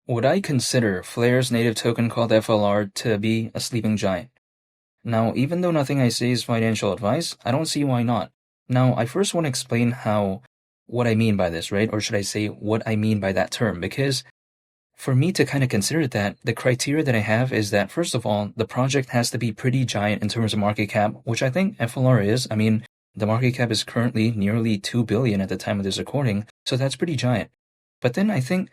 Would I consider FLR's native token called FLR to be a sleeping giant? Now, even though nothing I say is financial advice, I don't see why not. Now, I first want to explain what I mean by this, right? Or should I say what I mean by that term? Because for me to kind of consider that, the criteria that I have is that, first of all, the project has to be pretty giant in terms of market cap, which I think FLR is. I mean, the market cap is currently nearly 2 billion at the time of this recording, so that's pretty giant. But then I think,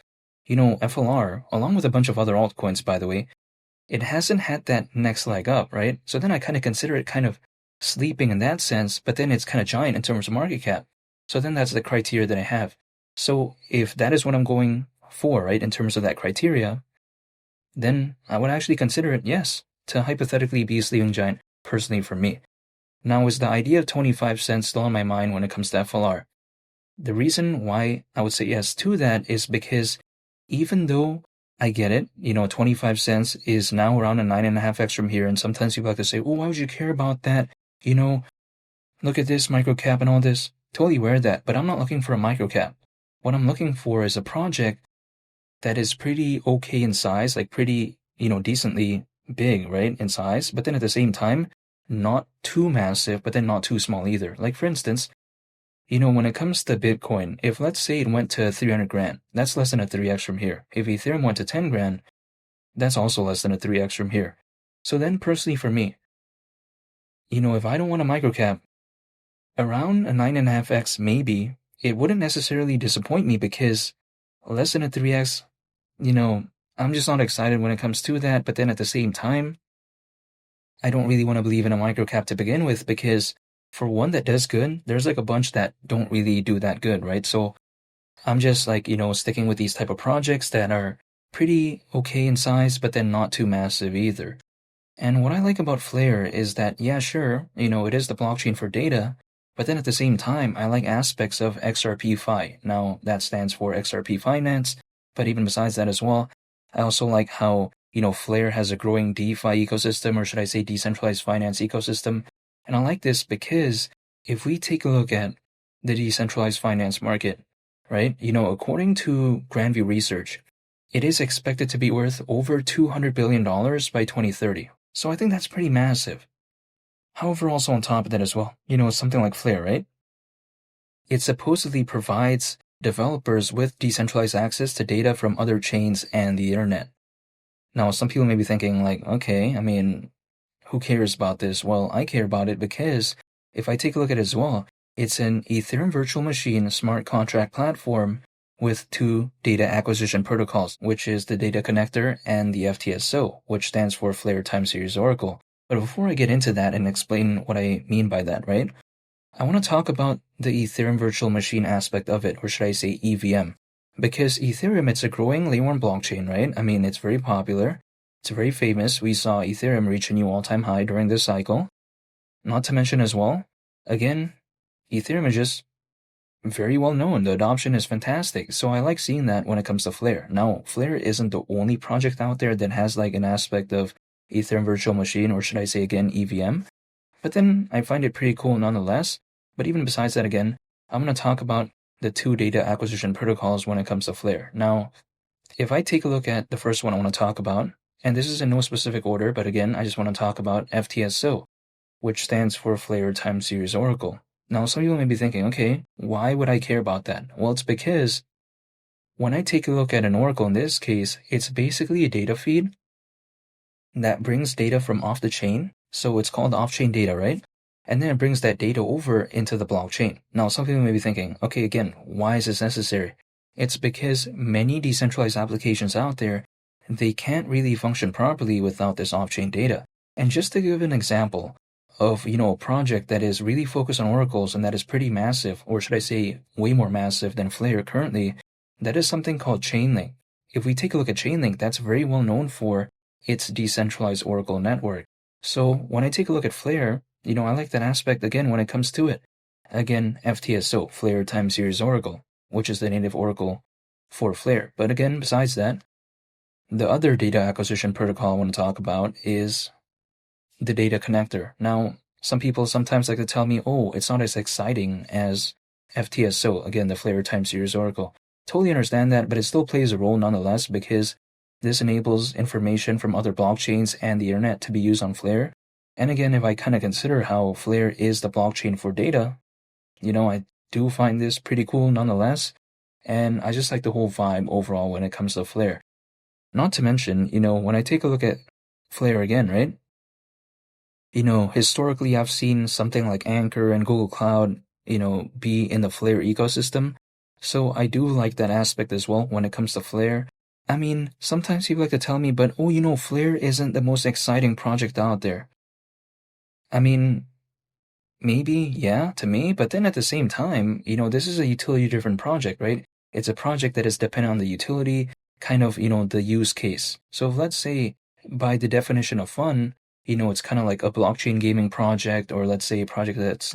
FLR, along with a bunch of other altcoins, by the way, it hasn't had that next leg up, right? So then I kind of consider it kind of sleeping in that sense, but then it's kind of giant in terms of market cap. So then that's the criteria that I have. So if that is what I'm going for, right, in terms of that criteria, then I would actually consider it, yes, to hypothetically be a sleeping giant, personally for me. Now, is the idea of 25 cents still on my mind when it comes to FLR? The reason why I would say yes to that is because even though I get it, 25 cents is now around a 9.5x from here, and sometimes people like to say, oh, why would you care about that? Look at this microcap and all this. Totally aware of that, but I'm not looking for a microcap. What I'm looking for is a project that is pretty okay in size, like pretty, decently big, right, in size, but then at the same time, not too massive, but then not too small either. Like, for instance, when it comes to Bitcoin, if let's say it went to 300 grand, that's less than a 3x from here. If Ethereum went to 10 grand, that's also less than a 3x from here. So then personally for me, if I don't want a microcap, around a 9.5x maybe, it wouldn't necessarily disappoint me because less than a 3x, I'm just not excited when it comes to that. But then at the same time, I don't really want to believe in a microcap to begin with because for one that does good, there's like a bunch that don't really do that good, right? So I'm just like, sticking with these type of projects that are pretty okay in size, but then not too massive either. And what I like about FLR is that, yeah, sure, it is the blockchain for data, but then at the same time, I like aspects of XRP-Fi. Now, that stands for XRP Finance, but even besides that as well, I also like how, FLR has a growing DeFi ecosystem, or should I say decentralized finance ecosystem. And I like this because if we take a look at the decentralized finance market, right, according to Grandview Research, it is expected to be worth over $200 billion by 2030. So I think that's pretty massive. However, also on top of that as well, something like FLR, right? It supposedly provides developers with decentralized access to data from other chains and the internet. Now, some people may be thinking like, okay, I mean, who cares about this? Well, I care about it because if I take a look at it as well, it's an Ethereum virtual machine smart contract platform with two data acquisition protocols, which is the data connector and the FTSO, which stands for FLR Time Series Oracle. But before I get into that and explain what I mean by that, right, I want to talk about the Ethereum virtual machine aspect of it, or should I say EVM? Because Ethereum, it's a growing layer 1 blockchain, right? I mean, it's very popular. It's very famous. We saw Ethereum reach a new all-time high during this cycle. Not to mention as well, again, Ethereum is just very well known. The adoption is fantastic. So I like seeing that when it comes to FLR. Now, FLR isn't the only project out there that has like an aspect of Ethereum virtual machine, or should I say again, EVM. But then I find it pretty cool nonetheless. But even besides that again, I'm going to talk about the two data acquisition protocols when it comes to FLR. Now, if I take a look at the first one I want to talk about, and this is in no specific order, but again, I just want to talk about FTSO, which stands for FLR Time Series Oracle. Now, some people may be thinking, okay, why would I care about that? Well, it's because when I take a look at an oracle in this case, it's basically a data feed that brings data from off the chain. So it's called off-chain data, right? And then it brings that data over into the blockchain. Now, some people may be thinking, okay, again, why is this necessary? It's because many decentralized applications out there, they can't really function properly without this off-chain data. And just to give an example of, a project that is really focused on oracles and that is pretty massive, or should I say way more massive than FLR currently, that is something called Chainlink. If we take a look at Chainlink, that's very well known for its decentralized oracle network. So when I take a look at FLR, I like that aspect again when it comes to it. Again, FTSO, FLR Time Series Oracle, which is the native oracle for FLR. But again, besides that, the other data acquisition protocol I want to talk about is the data connector. Now, some people sometimes like to tell me, oh, it's not as exciting as FTSO, again, the FLR Time Series Oracle. Totally understand that, but it still plays a role nonetheless because This enables information from other blockchains and the internet to be used on Flare. And again, if I kind of consider how Flare is the blockchain for data, I do find this pretty cool nonetheless. And I just like the whole vibe overall when it comes to Flare. Not to mention, when I take a look at Flare again, right? Historically, I've seen something like Anchor and Google Cloud, be in the Flare ecosystem. So I do like that aspect as well when it comes to Flare. I mean, sometimes people like to tell me, but Flare isn't the most exciting project out there. I mean, maybe, yeah, to me, but then at the same time, this is a utility-driven project, right? It's a project that is dependent on the utility, kind of, the use case. So let's say, by the definition of fun, it's kind of like a blockchain gaming project, or let's say a project that's,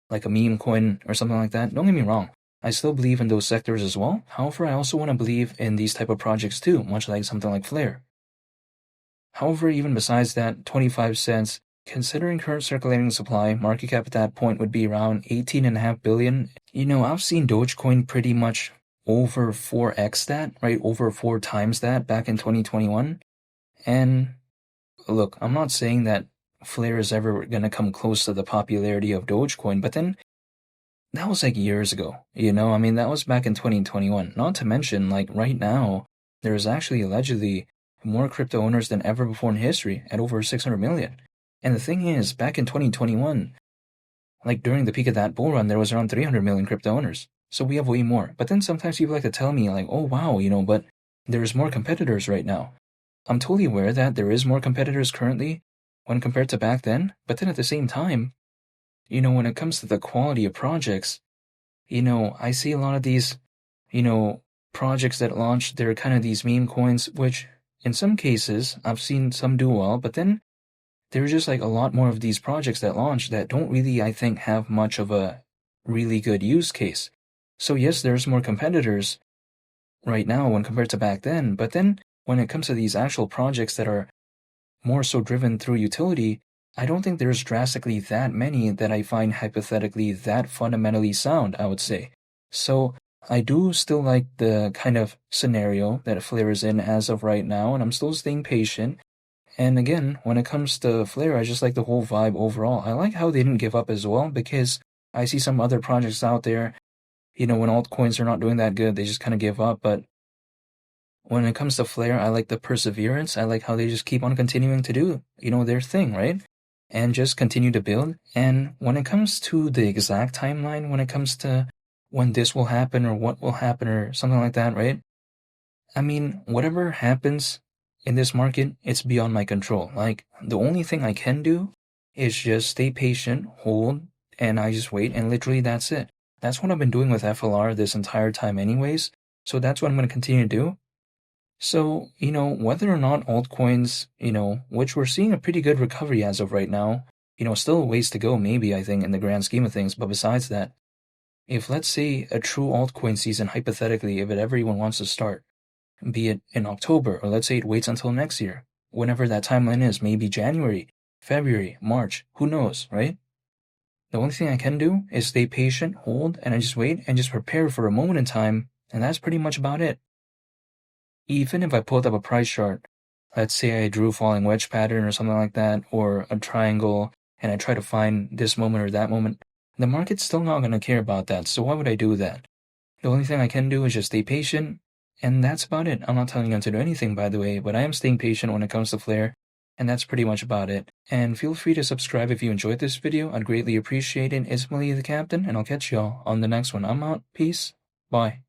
like a meme coin or something like that. Don't get me wrong. I still believe in those sectors as well. However, I also want to believe in these type of projects too, much like something like Flare. However, even besides that, 25 cents, considering current circulating supply, market cap at that point would be around 18.5 billion. I've seen Dogecoin pretty much over 4x that, right? Over 4 times that back in 2021. And look, I'm not saying that Flare is ever going to come close to the popularity of Dogecoin, but then that was like years ago, I mean, that was back in 2021. Not to mention, like right now, there's actually allegedly more crypto owners than ever before in history at over 600 million. And the thing is, back in 2021, like during the peak of that bull run, there was around 300 million crypto owners. So we have way more. But then sometimes people like to tell me like, oh wow, but there's more competitors right now. I'm totally aware that there is more competitors currently when compared to back then. But then at the same time, when it comes to the quality of projects, I see a lot of these, projects that launch, they're kind of these meme coins, which in some cases I've seen some do well, but then there's just like a lot more of these projects that launch that don't really, I think, have much of a really good use case. So yes, there's more competitors right now when compared to back then, but then when it comes to these actual projects that are more so driven through utility, I don't think there's drastically that many that I find hypothetically that fundamentally sound, I would say. So I do still like the kind of scenario that Flare is in as of right now, and I'm still staying patient. And again, when it comes to Flare, I just like the whole vibe overall. I like how they didn't give up as well, because I see some other projects out there, when altcoins are not doing that good, they just kind of give up. But when it comes to Flare, I like the perseverance. I like how they just keep on continuing to do, their thing, right? And just continue to build. And when it comes to the exact timeline, when it comes to when this will happen or what will happen or something like that, right? I mean, whatever happens in this market, it's beyond my control. Like, the only thing I can do is just stay patient, hold, and I just wait, and literally that's it. That's what I've been doing with FLR this entire time anyways, so that's what I'm going to continue to do. So, whether or not altcoins, which we're seeing a pretty good recovery as of right now, still a ways to go maybe, I think, in the grand scheme of things, but besides that, if let's say a true altcoin season, hypothetically, if it ever even wants to start, be it in October, or let's say it waits until next year, whenever that timeline is, maybe January, February, March, who knows, right? The only thing I can do is stay patient, hold, and I just wait and just prepare for a moment in time, and that's pretty much about it. Even if I pulled up a price chart, let's say I drew a falling wedge pattern or something like that, or a triangle, and I try to find this moment or that moment, the market's still not going to care about that, so why would I do that? The only thing I can do is just stay patient, and that's about it. I'm not telling you to do anything, by the way, but I am staying patient when it comes to Flare, and that's pretty much about it. And feel free to subscribe if you enjoyed this video. I'd greatly appreciate it. It's Millie the Captain, and I'll catch y'all on the next one. I'm out. Peace. Bye.